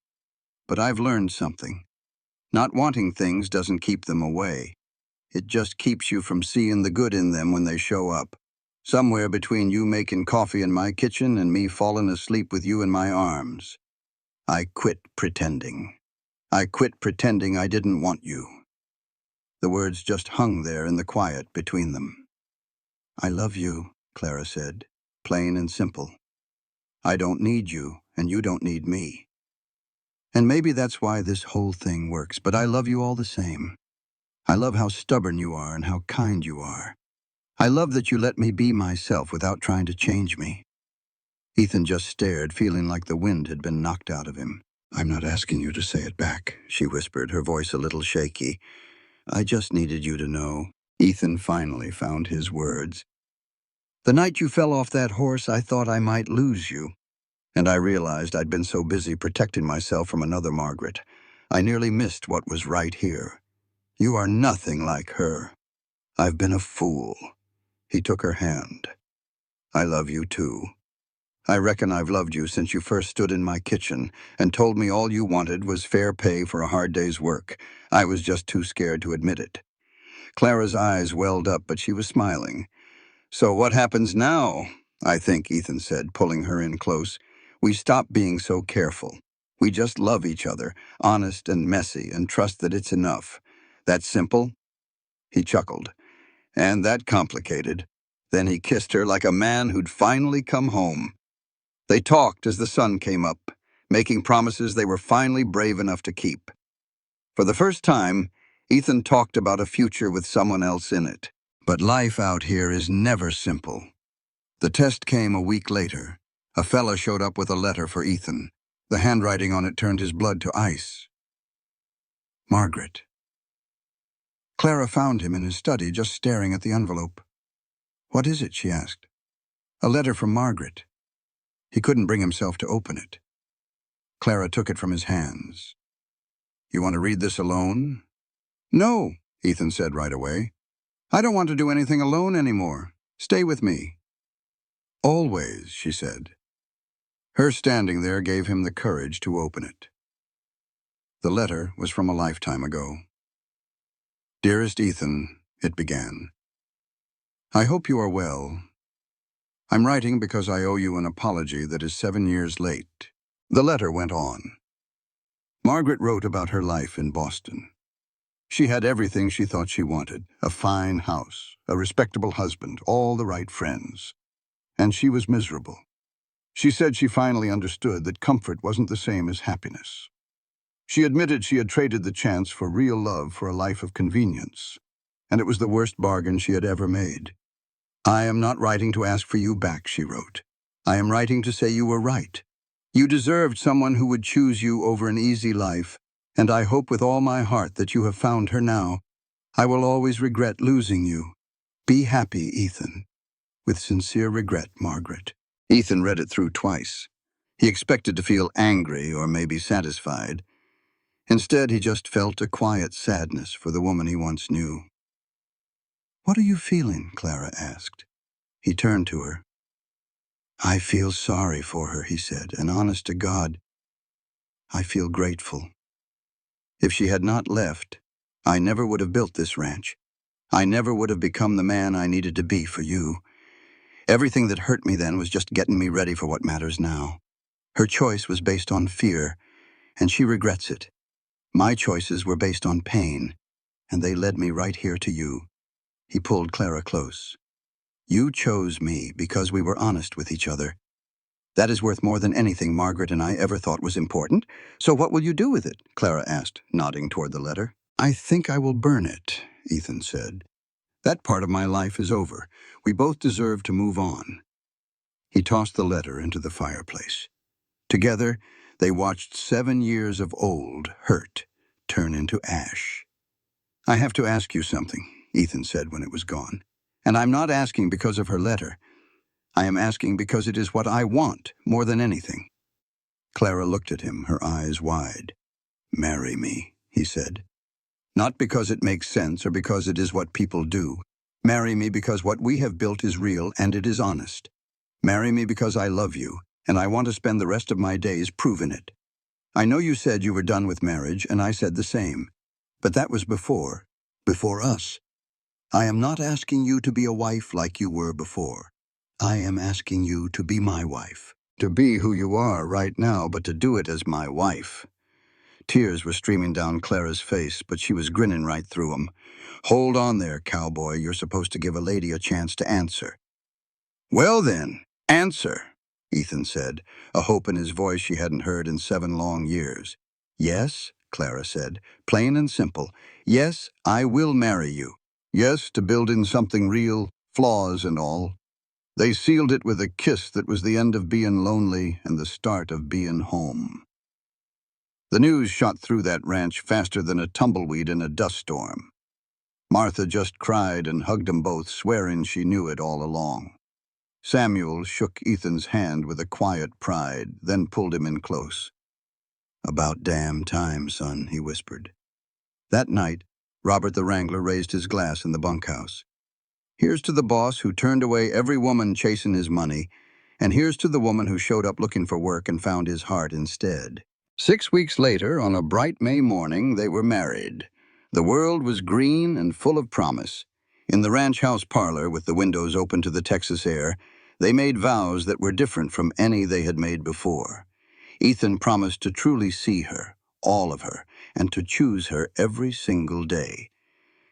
A: But I've learned something. Not wanting things doesn't keep them away. It just keeps you from seeing the good in them when they show up. Somewhere between you making coffee in my kitchen and me falling asleep with you in my arms. I quit pretending. I quit pretending I didn't want you." The words just hung there in the quiet between them. "I love you," Clara said, plain and simple. "I don't need you, and you don't need me. And maybe that's why this whole thing works, but I love you all the same. I love how stubborn you are and how kind you are. I love that you let me be myself without trying to change me." Ethan just stared, feeling like the wind had been knocked out of him. "I'm not asking you to say it back," she whispered, her voice a little shaky. "I just needed you to know." Ethan finally found his words. "The night you fell off that horse, I thought I might lose you. And I realized I'd been so busy protecting myself from another Margaret. I nearly missed what was right here. You are nothing like her. I've been a fool." He took her hand. "I love you too. I reckon I've loved you since you first stood in my kitchen and told me all you wanted was fair pay for a hard day's work. I was just too scared to admit it." Clara's eyes welled up, but she was smiling. "So what happens now?" I think, Ethan said, pulling her in close. "We stop being so careful. We just love each other, honest and messy, and trust that it's enough. That simple?" He chuckled. "And that complicated." Then he kissed her like a man who'd finally come home. They talked as the sun came up, making promises they were finally brave enough to keep. For the first time, Ethan talked about a future with someone else in it. But life out here is never simple. The test came a week later. A fella showed up with a letter for Ethan. The handwriting on it turned his blood to ice. Margaret. Clara found him in his study, just staring at the envelope. "What is it?" she asked. "A letter from Margaret." He couldn't bring himself to open it. Clara took it from his hands. "You want to read this alone?" "No," Ethan said right away. "I don't want to do anything alone anymore. Stay with me." "Always," she said. Her standing there gave him the courage to open it. The letter was from a lifetime ago. "Dearest Ethan," it began. "I hope you are well. I'm writing because I owe you an apology that is 7 years late." The letter went on. Margaret wrote about her life in Boston. She had everything she thought she wanted: a fine house, a respectable husband, all the right friends. And she was miserable. She said she finally understood that comfort wasn't the same as happiness. She admitted she had traded the chance for real love for a life of convenience, and it was the worst bargain she had ever made. "I am not writing to ask for you back," she wrote. "I am writing to say you were right. You deserved someone who would choose you over an easy life, and I hope with all my heart that you have found her now. I will always regret losing you. Be happy, Ethan. With sincere regret, Margaret." Ethan read it through twice. He expected to feel angry or maybe satisfied. Instead, he just felt a quiet sadness for the woman he once knew. "What are you feeling?" Clara asked. He turned to her. "I feel sorry for her," he said, "and honest to God, I feel grateful. If she had not left, I never would have built this ranch. I never would have become the man I needed to be for you. Everything that hurt me then was just getting me ready for what matters now. Her choice was based on fear, and she regrets it. My choices were based on pain, and they led me right here to you." He pulled Clara close. "You chose me because we were honest with each other. That is worth more than anything Margaret and I ever thought was important. So what will you do with it?" Clara asked, nodding toward the letter. "I think I will burn it," Ethan said. "That part of my life is over. We both deserve to move on." He tossed the letter into the fireplace. Together, they watched 7 years of old hurt turn into ash. "I have to ask you something," Ethan said when it was gone. "And I'm not asking because of her letter. I am asking because it is what I want more than anything." Clara looked at him, her eyes wide. "Marry me," he said. "Not because it makes sense or because it is what people do. Marry me because what we have built is real and it is honest. Marry me because I love you, and I want to spend the rest of my days proving it. I know you said you were done with marriage, and I said the same. But that was before us. I am not asking you to be a wife like you were before. I am asking you to be my wife. To be who you are right now, but to do it as my wife." Tears were streaming down Clara's face, but she was grinning right through them. "Hold on there, cowboy. You're supposed to give a lady a chance to answer." "Well then, answer," Ethan said, a hope in his voice she hadn't heard in 7 long years. "Yes," Clara said, plain and simple. "Yes, I will marry you. Yes, to build in something real, flaws and all." They sealed it with a kiss that was the end of being lonely and the start of being home. The news shot through that ranch faster than a tumbleweed in a dust storm. Martha just cried and hugged them both, swearing she knew it all along. Samuel shook Ethan's hand with a quiet pride, then pulled him in close. "About damn time, son," he whispered. That night, Robert the Wrangler raised his glass in the bunkhouse. "Here's to the boss who turned away every woman chasing his money, and here's to the woman who showed up looking for work and found his heart instead." 6 weeks later, on a bright May morning, they were married. The world was green and full of promise. In the ranch house parlor, with the windows open to the Texas air, they made vows that were different from any they had made before. Ethan promised to truly see her, all of her, and to choose her every single day.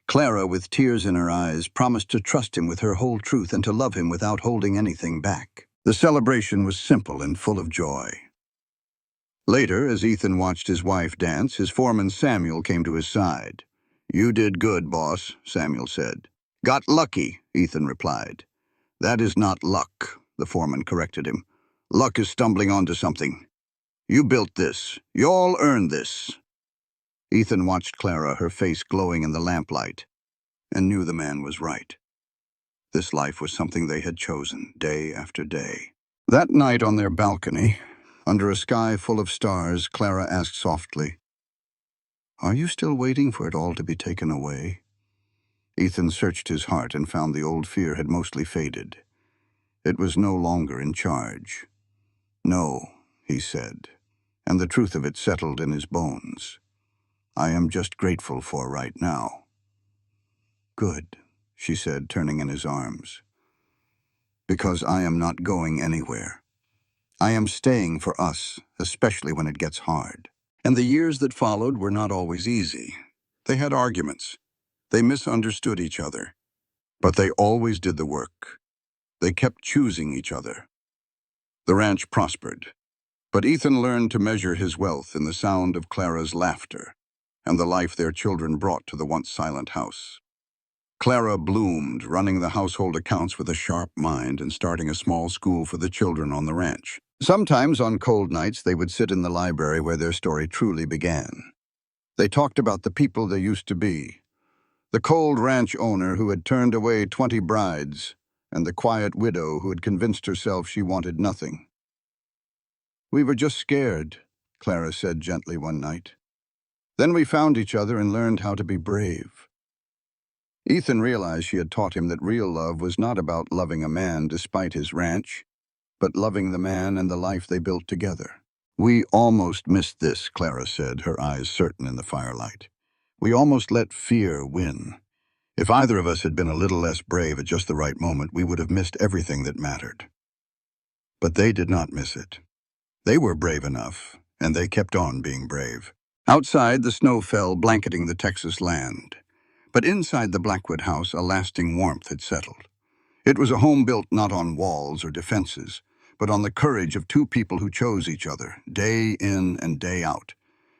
A: Clara, with tears in her eyes, promised to trust him with her whole truth and to love him without holding anything back. The celebration was simple and full of joy. Later, as Ethan watched his wife dance, his foreman Samuel came to his side. "You did good, boss," Samuel said. "Got lucky," Ethan replied. "That is not luck," the foreman corrected him. "Luck is stumbling onto something. You built this. You all earned this." Ethan watched Clara, her face glowing in the lamplight, and knew the man was right. This life was something they had chosen, day after day. That night on their balcony, under a sky full of stars, Clara asked softly, "Are you still waiting for it all to be taken away?" Ethan searched his heart and found the old fear had mostly faded. It was no longer in charge. "No," he said, and the truth of it settled in his bones. "I am just grateful for right now." "Good," she said, turning in his arms. "Because I am not going anywhere. I am staying for us, especially when it gets hard." And the years that followed were not always easy. They had arguments. They misunderstood each other. But they always did the work. They kept choosing each other. The ranch prospered. But Ethan learned to measure his wealth in the sound of Clara's laughter and the life their children brought to the once silent house. Clara bloomed, running the household accounts with a sharp mind and starting a small school for the children on the ranch. Sometimes on cold nights, they would sit in the library where their story truly began. They talked about the people they used to be, the cold ranch owner who had turned away 20 brides, and the quiet widow who had convinced herself she wanted nothing. "We were just scared," Clara said gently one night. "Then we found each other and learned how to be brave." Ethan realized she had taught him that real love was not about loving a man despite his ranch, but loving the man and the life they built together. "We almost missed this," Clara said, her eyes certain in the firelight. "We almost let fear win. If either of us had been a little less brave at just the right moment, we would have missed everything that mattered." But they did not miss it. They were brave enough, and they kept on being brave. Outside, the snow fell, blanketing the Texas land. But inside the Blackwood house, a lasting warmth had settled. It was a home built not on walls or defenses, but on the courage of two people who chose each other, day in and day out.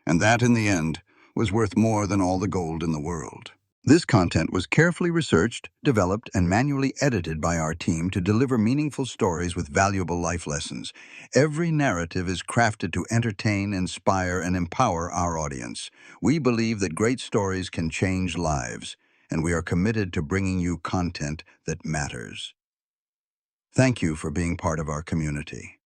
A: And that, in the end, was worth more than all the gold in the world. This content was carefully researched, developed, and manually edited by our team to deliver meaningful stories with valuable life lessons. Every narrative is crafted to entertain, inspire, and empower our audience. We believe that great stories can change lives, and we are committed to bringing you content that matters. Thank you for being part of our community.